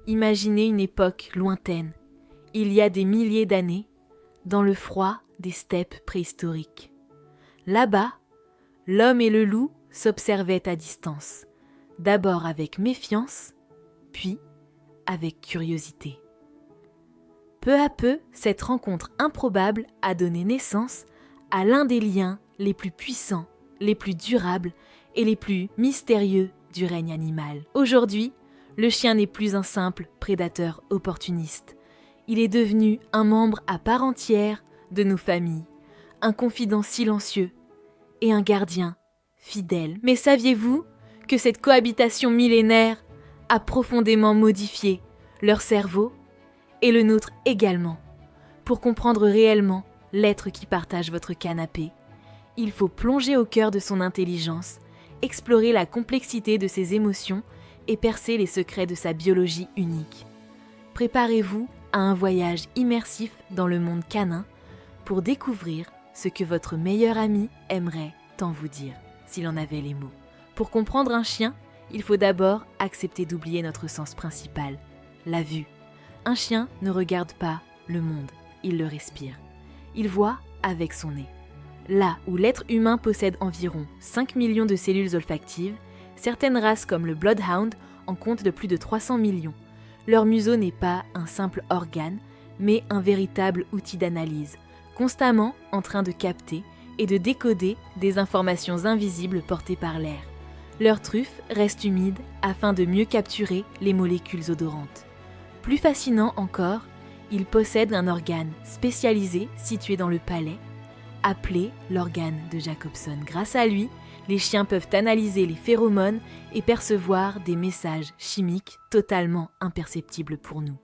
Imaginez une époque lointaine, il y a des milliers d'années, dans le froid des steppes préhistoriques. Là-bas, l'homme et le loup s'observaient à distance, d'abord avec méfiance, puis avec curiosité. Peu à peu, cette rencontre improbable a donné naissance à l'un des liens les plus puissants, les plus durables et les plus mystérieux du règne animal. Aujourd'hui, le chien n'est plus un simple prédateur opportuniste. Il est devenu un membre à part entière de nos familles, un confident silencieux et un gardien fidèle. Mais saviez-vous que cette cohabitation millénaire a profondément modifié leur cerveau et le nôtre également? Pour comprendre réellement l'être qui partage votre canapé, il faut plonger au cœur de son intelligence, explorer la complexité de ses émotions et percer les secrets de sa biologie unique. Préparez-vous à un voyage immersif dans le monde canin pour découvrir ce que votre meilleur ami aimerait tant vous dire, s'il en avait les mots. Pour comprendre un chien, il faut d'abord accepter d'oublier notre sens principal, la vue. Un chien ne regarde pas le monde, il le respire. Il voit avec son nez. Là où l'être humain possède environ 5 millions de cellules olfactives, certaines races comme le Bloodhound en comptent de plus de 300 millions. Leur museau n'est pas un simple organe, mais un véritable outil d'analyse, constamment en train de capter et de décoder des informations invisibles portées par l'air. Leur truffe reste humide afin de mieux capturer les molécules odorantes. Plus fascinant encore, ils possèdent un organe spécialisé situé dans le palais, appelé l'organe de Jacobson. Grâce à lui, les chiens peuvent analyser les phéromones et percevoir des messages chimiques totalement imperceptibles pour nous.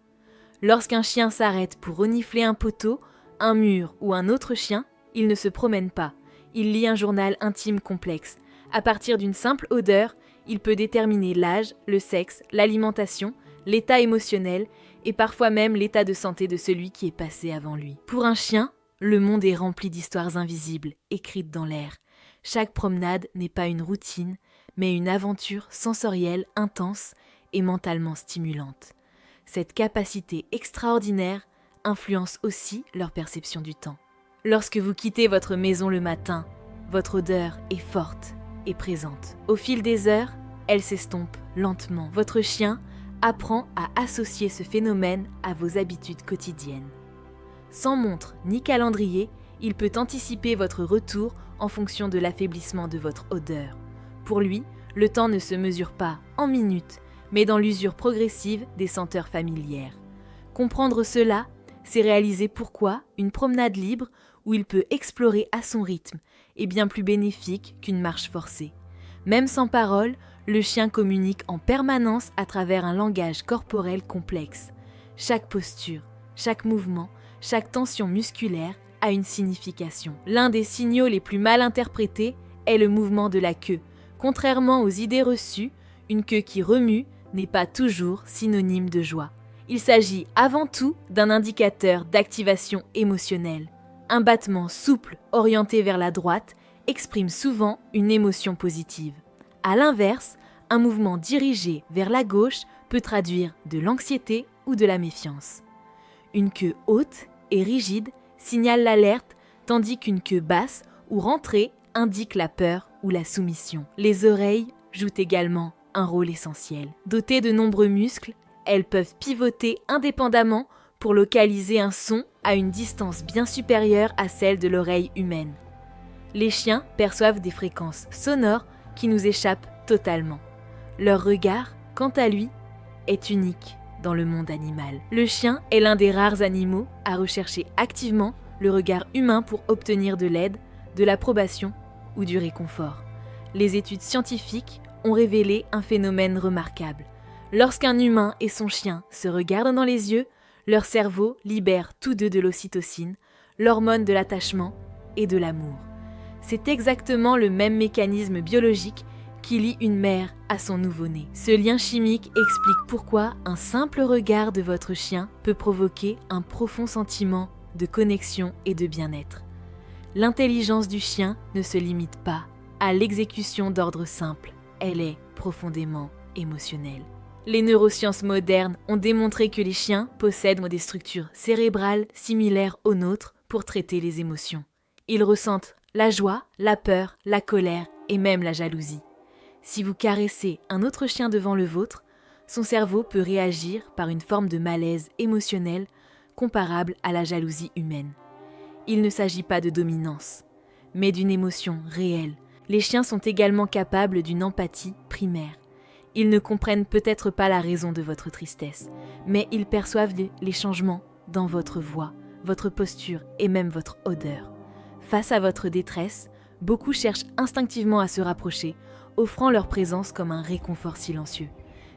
Lorsqu'un chien s'arrête pour renifler un poteau, un mur ou un autre chien, il ne se promène pas. Il lit un journal intime complexe. À partir d'une simple odeur, il peut déterminer l'âge, le sexe, l'alimentation, l'état émotionnel et parfois même l'état de santé de celui qui est passé avant lui. Pour un chien, le monde est rempli d'histoires invisibles, écrites dans l'air. Chaque promenade n'est pas une routine, mais une aventure sensorielle intense et mentalement stimulante. Cette capacité extraordinaire influence aussi leur perception du temps. Lorsque vous quittez votre maison le matin, votre odeur est forte et présente. Au fil des heures, elle s'estompe lentement. Votre chien apprend à associer ce phénomène à vos habitudes quotidiennes. Sans montre ni calendrier, il peut anticiper votre retour en fonction de l'affaiblissement de votre odeur. Pour lui, le temps ne se mesure pas en minutes, mais dans l'usure progressive des senteurs familières. Comprendre cela, c'est réaliser pourquoi une promenade libre où il peut explorer à son rythme est bien plus bénéfique qu'une marche forcée. Même sans parole, le chien communique en permanence à travers un langage corporel complexe. Chaque posture, chaque mouvement, chaque tension musculaire a une signification. L'un des signaux les plus mal interprétés est le mouvement de la queue. Contrairement aux idées reçues, une queue qui remue n'est pas toujours synonyme de joie. Il s'agit avant tout d'un indicateur d'activation émotionnelle. Un battement souple orienté vers la droite exprime souvent une émotion positive. À l'inverse, un mouvement dirigé vers la gauche peut traduire de l'anxiété ou de la méfiance. Une queue haute et rigide signale l'alerte, tandis qu'une queue basse ou rentrée indique la peur ou la soumission. Les oreilles jouent également un rôle essentiel. Dotées de nombreux muscles, elles peuvent pivoter indépendamment pour localiser un son à une distance bien supérieure à celle de l'oreille humaine. Les chiens perçoivent des fréquences sonores qui nous échappent totalement. Leur regard, quant à lui, est unique dans le monde animal. Le chien est l'un des rares animaux à rechercher activement le regard humain pour obtenir de l'aide, de l'approbation ou du réconfort. Les études scientifiques ont révélé un phénomène remarquable. Lorsqu'un humain et son chien se regardent dans les yeux, leur cerveau libère tous deux de l'ocytocine, l'hormone de l'attachement et de l'amour. C'est exactement le même mécanisme biologique qui lie une mère à son nouveau-né. Ce lien chimique explique pourquoi un simple regard de votre chien peut provoquer un profond sentiment de connexion et de bien-être. L'intelligence du chien ne se limite pas à l'exécution d'ordres simples, elle est profondément émotionnelle. Les neurosciences modernes ont démontré que les chiens possèdent des structures cérébrales similaires aux nôtres pour traiter les émotions. Ils ressentent la joie, la peur, la colère et même la jalousie. Si vous caressez un autre chien devant le vôtre, son cerveau peut réagir par une forme de malaise émotionnel comparable à la jalousie humaine. Il ne s'agit pas de dominance, mais d'une émotion réelle. Les chiens sont également capables d'une empathie primaire. Ils ne comprennent peut-être pas la raison de votre tristesse, mais ils perçoivent les changements dans votre voix, votre posture et même votre odeur. Face à votre détresse, beaucoup cherchent instinctivement à se rapprocher, offrant leur présence comme un réconfort silencieux.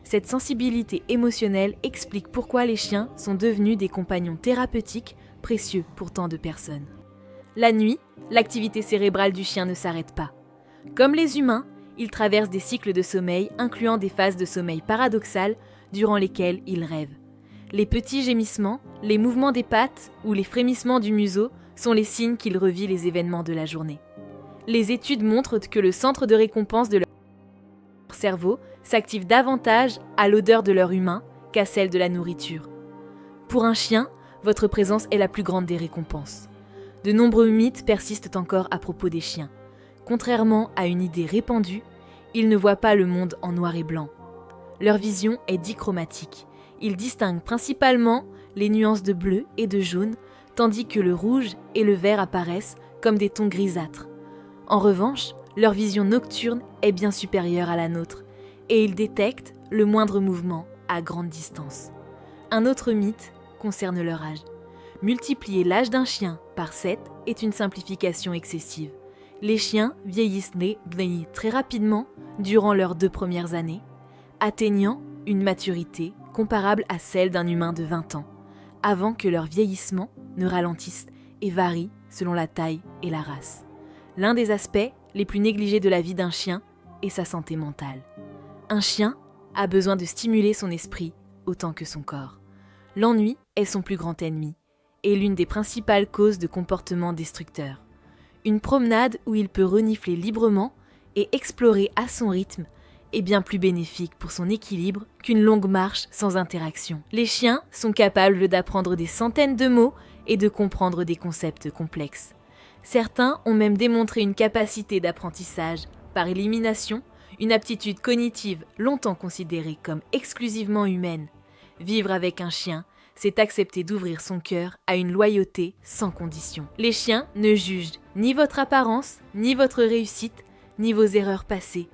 Cette sensibilité émotionnelle explique pourquoi les chiens sont devenus des compagnons thérapeutiques précieux pour tant de personnes. La nuit, l'activité cérébrale du chien ne s'arrête pas. Comme les humains, il traverse des cycles de sommeil incluant des phases de sommeil paradoxales durant lesquelles il rêve. Les petits gémissements, les mouvements des pattes ou les frémissements du museau sont les signes qu'il revit les événements de la journée. Les études montrent que le centre de récompense de leur cerveau s'active davantage à l'odeur de leur humain qu'à celle de la nourriture. Pour un chien, votre présence est la plus grande des récompenses. De nombreux mythes persistent encore à propos des chiens. Contrairement à une idée répandue, ils ne voient pas le monde en noir et blanc. Leur vision est dichromatique. Ils distinguent principalement les nuances de bleu et de jaune, tandis que le rouge et le vert apparaissent comme des tons grisâtres. En revanche, leur vision nocturne est bien supérieure à la nôtre, et ils détectent le moindre mouvement à grande distance. Un autre mythe concerne leur âge. Multiplier l'âge d'un chien par 7 est une simplification excessive. Les chiens vieillissent très rapidement durant leurs 2 premières années, atteignant une maturité comparable à celle d'un humain de 20 ans, avant que leur vieillissement ne ralentisse et varie selon la taille et la race. L'un des aspects les plus négligés de la vie d'un chien est sa santé mentale. Un chien a besoin de stimuler son esprit autant que son corps. L'ennui est son plus grand ennemi et l'une des principales causes de comportements destructeurs. Une promenade où il peut renifler librement et explorer à son rythme est bien plus bénéfique pour son équilibre qu'une longue marche sans interaction. Les chiens sont capables d'apprendre des centaines de mots et de comprendre des concepts complexes. Certains ont même démontré une capacité d'apprentissage par élimination, une aptitude cognitive longtemps considérée comme exclusivement humaine. Vivre avec un chien, c'est accepter d'ouvrir son cœur à une loyauté sans condition. Les chiens ne jugent ni votre apparence, ni votre réussite, ni vos erreurs passées.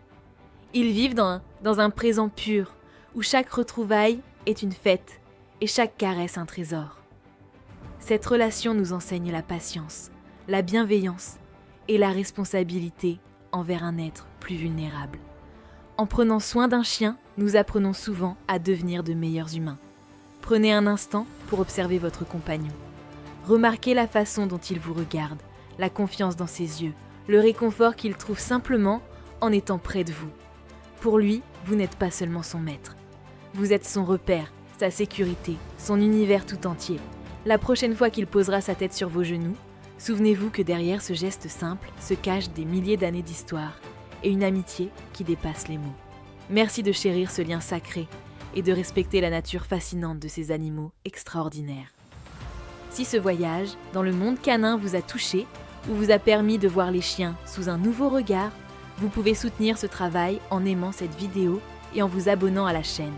Ils vivent dans un présent pur, où chaque retrouvaille est une fête et chaque caresse un trésor. Cette relation nous enseigne la patience, la bienveillance et la responsabilité envers un être plus vulnérable. En prenant soin d'un chien, nous apprenons souvent à devenir de meilleurs humains. Prenez un instant pour observer votre compagnon. Remarquez la façon dont il vous regarde, la confiance dans ses yeux, le réconfort qu'il trouve simplement en étant près de vous. Pour lui, vous n'êtes pas seulement son maître. Vous êtes son repère, sa sécurité, son univers tout entier. La prochaine fois qu'il posera sa tête sur vos genoux, souvenez-vous que derrière ce geste simple se cachent des milliers d'années d'histoire et une amitié qui dépasse les mots. Merci de chérir ce lien sacré et de respecter la nature fascinante de ces animaux extraordinaires. Si ce voyage dans le monde canin vous a touché ou vous a permis de voir les chiens sous un nouveau regard, vous pouvez soutenir ce travail en aimant cette vidéo et en vous abonnant à la chaîne.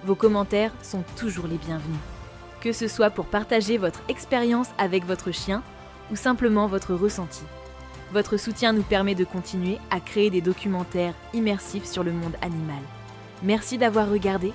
Vos commentaires sont toujours les bienvenus, que ce soit pour partager votre expérience avec votre chien ou simplement votre ressenti. Votre soutien nous permet de continuer à créer des documentaires immersifs sur le monde animal. Merci d'avoir regardé